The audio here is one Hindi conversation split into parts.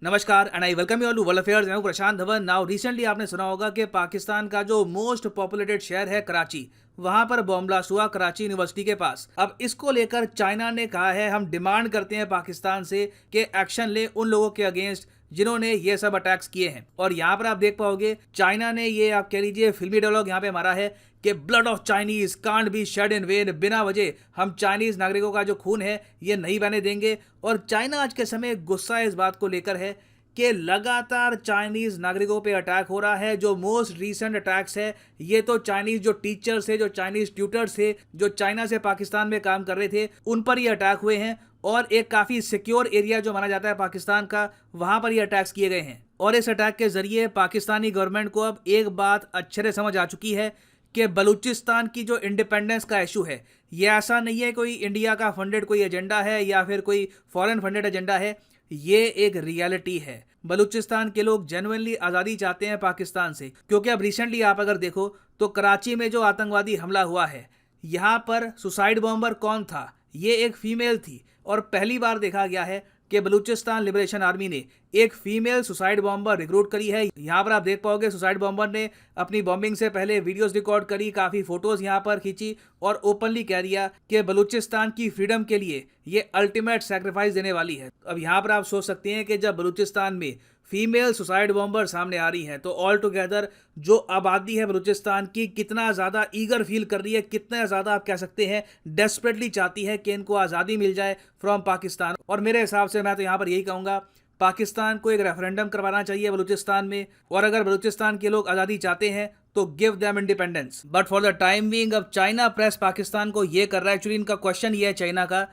नमस्कार and I welcome you all to world affairs. मैं हूं प्रशांत धवन। नाउ रिसेंटली आपने सुना होगा कि पाकिस्तान का जो मोस्ट पॉपुलेटेड शहर है कराची, वहां पर बॉम्ब ब्लास्ट हुआ कराची यूनिवर्सिटी के पास। अब इसको लेकर चाइना ने कहा है हम डिमांड करते हैं पाकिस्तान से कि एक्शन ले उन लोगों के अगेंस्ट जिन्होंने ये सब अटैक्स किए हैं। और यहाँ पर आप देख पाओगे चाइना ने ये आप कह लीजिए फिल्मी डायलॉग यहाँ पे मारा है कि blood of Chinese can't be shed in vain. बिना वजह हम चाइनीज नागरिकों का जो खून है ये नहीं बहने देंगे। और चाइना आज के समय गुस्सा इस बात को लेकर है कि लगातार चाइनीज नागरिकों पे अटैक हो रहा है। जो मोस्ट रीसेंट अटैक्स है ये तो चाइनीज जो टीचर्स थे, जो चाइनीज ट्यूटर्स थे, जो चाइना से पाकिस्तान में काम कर रहे थे, उन पर ये अटैक हुए हैं। और एक काफ़ी सिक्योर एरिया जो माना जाता है पाकिस्तान का, वहाँ पर ये अटैक्स किए गए हैं। और इस अटैक के जरिए पाकिस्तानी गवर्नमेंट को अब एक बात अच्छे से समझ आ चुकी है कि बलूचिस्तान की जो इंडिपेंडेंस का इशू है ये ऐसा नहीं है कोई इंडिया का फंडेड कोई एजेंडा है या फिर कोई फॉरेन फंडेड एजेंडा है। ये एक रियलिटी है। बलूचिस्तान के लोग जेन्युइनली आज़ादी चाहते हैं पाकिस्तान से। क्योंकि अब रिसेंटली आप अगर देखो तो कराची में जो आतंकवादी हमला हुआ है, यहाँ पर सुसाइड बॉम्बर कौन था? ये एक फीमेल थी। और पहली बार देखा गया है कि बलूचिस्तान लिबरेशन आर्मी ने एक फीमेल सुसाइड बॉम्बर रिक्रूट करी है। यहाँ पर आप देख पाओगे सुसाइड बॉम्बर ने अपनी बॉम्बिंग से पहले वीडियोस रिकॉर्ड करी, काफ़ी फोटोज यहाँ पर खींची और ओपनली कह दिया कि बलूचिस्तान की फ्रीडम के लिए ये अल्टीमेट सेक्रीफाइस देने वाली है। अब यहाँ पर आप सोच सकते हैं कि जब बलूचिस्तान में फीमेल सुसाइड बॉम्बर सामने आ रही है तो ऑल टुगेदर जो आबादी है बलूचिस्तान की कितना ज़्यादा ईगर फील कर रही है, कितना ज़्यादा आप कह सकते हैं डेस्परेटली चाहती है कि इनको आज़ादी मिल जाए फ्रॉम पाकिस्तान। और मेरे हिसाब से मैं तो यहाँ पर यही कहूँगा पाकिस्तान को एक रेफरेंडम करवाना चाहिए बलूचिस्तान में। और अगर बलूचिस्तान के लोग आज़ादी चाहते हैं तो give them independence. But for the time being अब चाइना प्रेस पाकिस्तान को ये कर रहा है। एक्चुअली इनका क्वेश्चन ये है चाइना का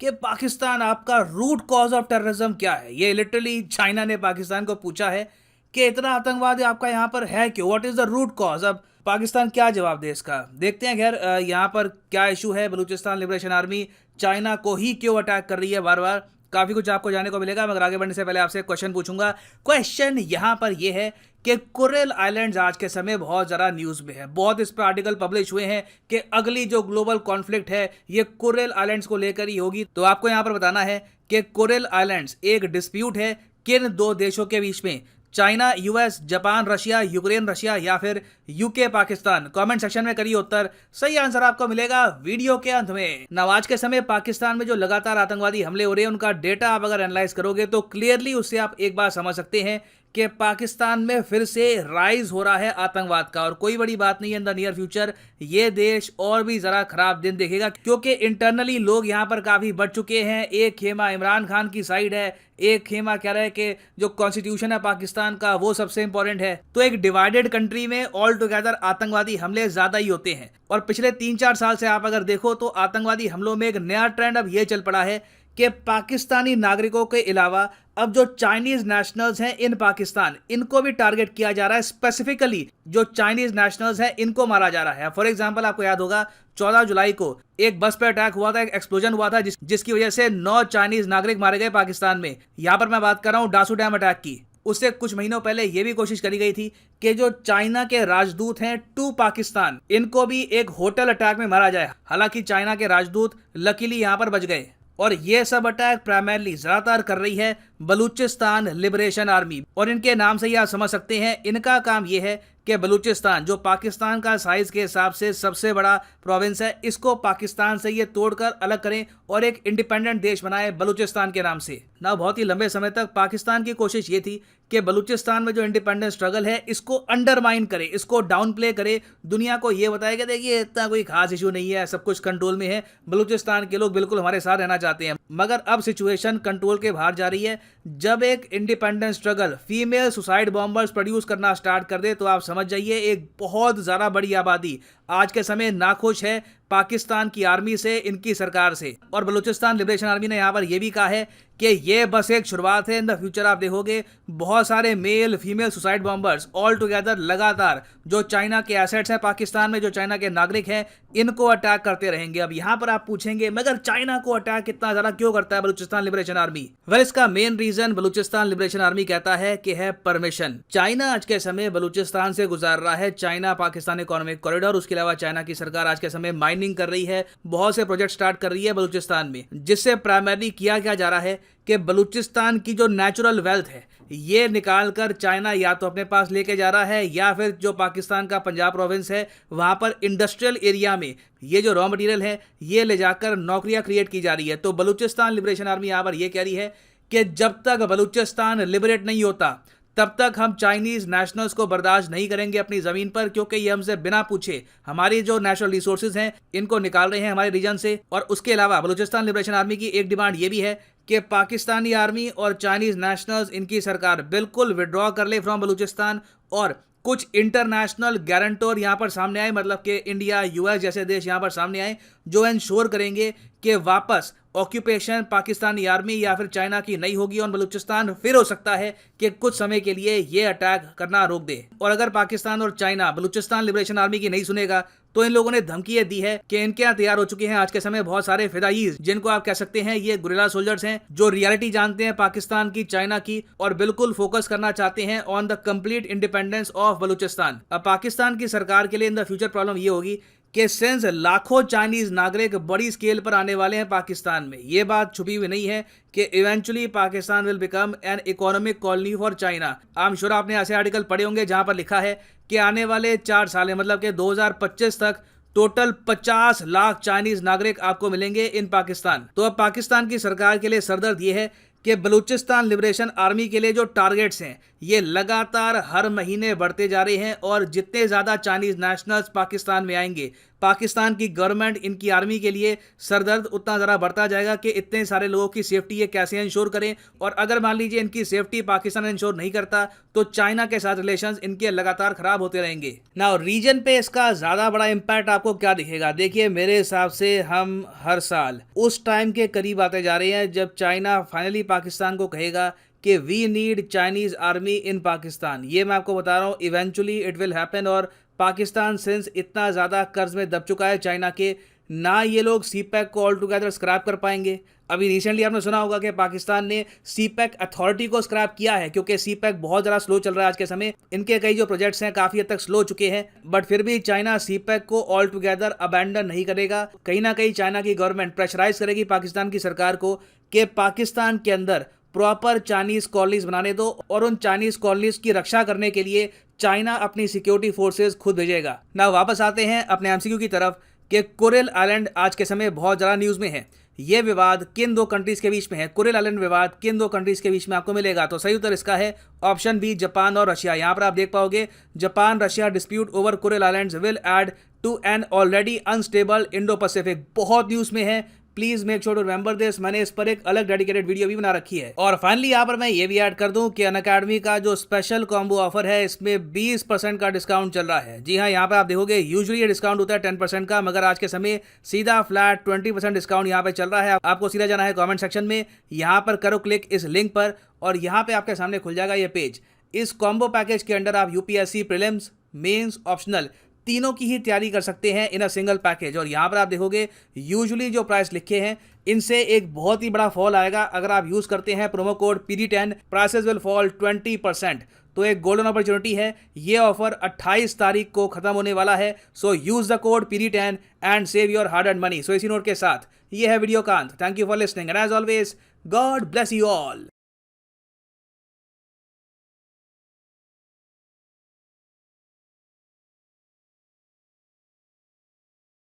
कि पाकिस्तान आपका रूट कॉज ऑफ टेररिज्म क्या है। ये लिटरली चाइना ने पाकिस्तान को पूछा है कि इतना आतंकवाद आपका यहाँ पर है क्यों, what is the root cause. अब पाकिस्तान क्या जवाब दे इसका, देखते हैं। खैर यहाँ पर क्या इशू है, बलूचिस्तान लिबरेशन आर्मी चाइना को ही क्यों अटैक कर रही है बार बार, काफ़ी कुछ आपको जानने को मिलेगा। मगर आगे बढ़ने से पहले आपसे क्वेश्चन पूछूंगा। क्वेश्चन यहाँ पर यह है कि कुरिल आइलैंड्स आज के समय बहुत ज़्यादा न्यूज़ में है। बहुत इस पर आर्टिकल पब्लिश हुए हैं कि अगली जो ग्लोबल कॉन्फ्लिक्ट है ये कुरिल आइलैंड्स को लेकर ही होगी। तो आपको यहाँ पर बताना है कि कुरिल आइलैंड्स एक डिस्प्यूट है किन दो देशों के बीच में, China US, Japan Russia, Ukraine Russia या फिर यूके पाकिस्तान। कमेंट सेक्शन में करिए उत्तर, सही आंसर आपको मिलेगा वीडियो के अंत में। नव आज के समय पाकिस्तान में जो लगातार आतंकवादी हमले हो रहे हैं उनका डेटा आप अगर एनालाइज करोगे तो क्लियरली उससे आप एक बात समझ सकते हैं कि पाकिस्तान में फिर से राइज हो रहा है आतंकवाद का। और कोई बड़ी बात नहीं है, इन द नियर फ्यूचर ये देश और भी जरा खराब दिन देखेगा क्योंकि इंटरनली लोग यहाँ पर काफी बढ़ चुके हैं। एक खेमा इमरान खान की साइड है, एक खेमा कह रहा है कि जो कॉन्स्टिट्यूशन है पाकिस्तान का वो सबसे इंपॉर्टेंट है। तो एक डिवाइडेड कंट्री में ऑल टुगेदर आतंकवादी हमले ज्यादा ही होते हैं। और पिछले 3-4 साल से आप अगर देखो तो आतंकवादी हमलों में एक नया ट्रेंड अब ये चल पड़ा है कि पाकिस्तानी नागरिकों के अलावा अब जो चाइनीज नेशनल्स हैं इन पाकिस्तान, इनको भी टारगेट किया जा रहा है। स्पेसिफिकली जो चाइनीज नेशनल्स हैं इनको मारा जा रहा है। फॉर एग्जांपल आपको याद होगा 14 जुलाई को एक बस पे अटैक हुआ था, एक एक्सप्लोजन हुआ था जिसकी वजह से 9 चाइनीज नागरिक मारे गए पाकिस्तान में। यहां पर मैं बात कर रहा हूं डासू डैम अटैक की। उससे कुछ महीनों पहले यह भी कोशिश करी गई थी कि जो चाइना के राजदूत हैं टू पाकिस्तान, इनको भी एक होटल अटैक में मारा जाए। हालांकि चाइना के राजदूत लकीली यहां पर बच गए। और ये सब अटैक प्राइमरली ज्यादातर कर रही है बलूचिस्तान लिबरेशन आर्मी। और इनके नाम से ही आप समझ सकते हैं इनका काम ये है कि बलूचिस्तान जो पाकिस्तान का साइज के हिसाब से सबसे बड़ा प्रोविंस है, इसको पाकिस्तान से ये तोड़कर अलग करें और एक इंडिपेंडेंट देश बनाए बलूचिस्तान के नाम से। ना बहुत ही लंबे समय तक पाकिस्तान की कोशिश ये थी कि बलूचिस्तान में जो इंडिपेंडेंस स्ट्रगल है इसको अंडरमाइन करे, इसको डाउन प्ले करे, दुनिया को ये बताए कि देखिए इतना कोई खास इशू नहीं है, सब कुछ कंट्रोल में है, बलूचिस्तान के लोग बिल्कुल हमारे साथ रहना चाहते हैं। मगर अब सिचुएशन कंट्रोल के बाहर जा रही है। जब एक independence struggle female suicide bombers produce करना स्टार्ट कर दे तो आप समझ जाइए एक बहुत ज़्यादा बड़ी आबादी आज के समय नाखुश है पाकिस्तान की आर्मी से, इनकी सरकार से। और बलूचिस्तान लिबरेशन आर्मी ने यहाँ पर यह भी कहा है कि ये बस एक शुरुआत है। इन द फ्यूचर आप देखोगे बहुत सारे male female suicide bombers all together लगातार जो चाइना के एसेट्स हैं पाकिस्तान में, जो चाइना के नागरिक हैं, इनको अटैक करते रहेंगे। अब यहाँ पर आप पूछेंगे मगर चाइना को अटैक इतना ज़्यादा क्यों करता है बलूचिस्तान लिबरेशन आर्मी? वेल इसका main reason Balochistan liberation army कहता है कि है परमिशन। चाइना आज के समय बलूचिस्तान से गुजार रहा है चाइना पाकिस्तान इकोनॉमिक कॉरिडोर। उसके अलावा चाइना की सरकार आज के समय माइनिंग कर रही है, बहुत से प्रोजेक्ट स्टार्ट कर रही है बलूचिस्तान में, जिससे प्राइमरली किया क्या जा रहा है कि बलूचिस्तान की जो नेचुरल वेल्थ है ये निकाल कर चाइना या तो अपने पास लेके जा रहा है, या फिर जो पाकिस्तान का पंजाब प्रोविंस है वहां पर इंडस्ट्रियल एरिया में ये जो रॉ मटेरियल है ये ले जाकर नौकरियां क्रिएट की जा रही है। तो बलूचिस्तान लिबरेशन आर्मी यहाँ पर ये कह रही है कि जब तक बलूचिस्तान लिबरेट नहीं होता तब तक हम चाइनीज नेशनल्स को बर्दाश्त नहीं करेंगे अपनी जमीन पर, क्योंकि ये हमसे बिना पूछे हमारी जो नेचुरल रिसोर्सेज हैं इनको निकाल रहे हैं हमारे रीजन से। और उसके अलावा बलूचिस्तान लिबरेशन आर्मी की एक डिमांड ये भी है कि पाकिस्तानी आर्मी और चाइनीज नेशनल्स इनकी सरकार बिल्कुल विड्रॉ कर ले फ्रॉम बलूचिस्तान, और कुछ इंटरनेशनल गारंटर यहां पर सामने आए, मतलब कि इंडिया, यूएस जैसे देश यहां पर सामने आए जो इंश्योर करेंगे कि वापस ऑक्यूपेशन पाकिस्तानी आर्मी या फिर चाइना की नहीं होगी और बलूचिस्तान फिर हो सकता है कि कुछ समय के लिए ये अटैक करना रोक दे। और अगर पाकिस्तान और चाइना बलूचिस्तान लिबरेशन आर्मी की नहीं सुनेगा तो इन लोगों ने धमकी दी है कि इनके यहाँ तैयार हो चुके हैं आज के समय बहुत सारे फिदाईज, जिनको आप कह सकते हैं ये गुरिल्ला सोल्जर्स हैं, जो रियलिटी जानते हैं पाकिस्तान की, चाइना की, और बिल्कुल फोकस करना चाहते हैं on the complete independence of Balochistan. अब पाकिस्तान की सरकार के लिए इन द फ्यूचर प्रॉब्लम ये होगी कि सिंस लाखों चाइनीज नागरिक बड़ी स्केल पर आने वाले हैं पाकिस्तान में, ये बात छुपी हुई नहीं है कि eventually Pakistan will become an economic colony for China. I am sure आपने ऐसे आर्टिकल पढ़े होंगे जहां पर लिखा है कि आने वाले 4 साल मतलब कि 2025 तक टोटल 50 लाख चाइनीज नागरिक आपको मिलेंगे इन पाकिस्तान। तो अब पाकिस्तान की सरकार के लिए सरदर्द ये है कि बलूचिस्तान लिबरेशन आर्मी के लिए जो टारगेट्स हैं ये लगातार हर महीने बढ़ते जा रहे हैं, और जितने ज़्यादा चाइनीज नेशनल्स पाकिस्तान में आएंगे पाकिस्तान की गवर्नमेंट इनकी आर्मी के लिए सरदर्द उतना ज़रा बढ़ता जाएगा कि इतने सारे लोगों की सेफ्टी ये कैसे इंश्योर करें। और अगर मान लीजिए इनकी सेफ्टी पाकिस्तान इंश्योर नहीं करता तो चाइना के साथ रिलेशंस इनके लगातार खराब होते रहेंगे। नाउ रीजन पे इसका ज़्यादा बड़ा इम्पैक्ट आपको क्या दिखेगा? देखिए, मेरे हिसाब से हम हर साल उस टाइम के करीब आते जा रहे हैं जब चाइना फाइनली पाकिस्तान को कहेगा कि we need Chinese army in Pakistan. ये मैं आपको बता रहा हूँ, इवेंचुअली इट विल हैपन। और पाकिस्तान सिंस इतना ज़्यादा कर्ज में दब चुका है चाइना के, ना ये लोग सीपैक को ऑल टुगेदर स्क्रैप कर पाएंगे। अभी रिसेंटली आपने सुना होगा कि पाकिस्तान ने सीपैक अथॉरिटी को स्क्रैप किया है, क्योंकि सीपैक बहुत ज़्यादा स्लो चल रहा है आज के समय। इनके कई जो प्रोजेक्ट्स हैं काफ़ी हद तक स्लो चुके हैं, बट फिर भी चाइना सीपैक को ऑल टुगेदर अबैंडन नहीं करेगा। कहीं ना कहीं चाइना की गवर्नमेंट प्रेशराइज करेगी पाकिस्तान की सरकार को कि पाकिस्तान के अंदर प्रॉपर चाइनीज कॉलोनीज बनाने दो, और उन चाइनीज कॉलोनीज की रक्षा करने के लिए चाइना अपनी सिक्योरिटी फोर्सेज खुद भेजेगा। ना वापस आते हैं अपने एमसीक्यू की तरफ कि कुरिल आइलैंड आज के समय बहुत ज़्यादा न्यूज़ में है। ये विवाद किन 2 कंट्रीज के बीच में है? कुरिल आइलैंड विवाद किन 2 कंट्रीज के बीच में आपको मिलेगा? तो सही उत्तर इसका है ऑप्शन बी, जापान और रशिया। यहाँ पर आप देख पाओगे Japan Russia dispute over Kuril islands will add to an already unstable Indo Pacific. बहुत न्यूज़ में है, please make sure to remember this. मैंने इस पर एक अलग डेडिकेटेड वीडियो भी बना रखी है। और फाइनली यहाँ पर मैं ये भी ऐड कर दूं कि अनअकैडमी का जो स्पेशल कॉम्बो ऑफर है इसमें 20% का डिस्काउंट चल रहा है। जी हाँ, यहाँ पर आप देखोगे यूजुअली ये डिस्काउंट होता है 10% का, मगर आज के समय सीधा फ्लैट 20% डिस्काउंट यहाँ पे चल रहा है। आपको सीधा जाना है कॉमेंट सेक्शन में, यहाँ पर करो क्लिक इस लिंक पर, और यहाँ पे आपके सामने खुल जाएगा ये पेज। इस कॉम्बो पैकेज के अंडर आप यूपीएससी प्रीलिम्स, मेंस, ऑप्शनल तीनों की ही तैयारी कर सकते हैं इन अ सिंगल पैकेज। और यहाँ पर आप देखोगे यूजुअली जो प्राइस लिखे हैं इनसे एक बहुत ही बड़ा फॉल आएगा। अगर आप यूज करते हैं promo code PD10, prices will fall 20%। तो एक गोल्डन अपॉर्चुनिटी है। ये ऑफर 28 तारीख को खत्म होने वाला है। So use the code PD10 and save your hard earned money. So इसी नोट के साथ ये है वीडियो का अंत। Thank you for listening and as always God bless you all.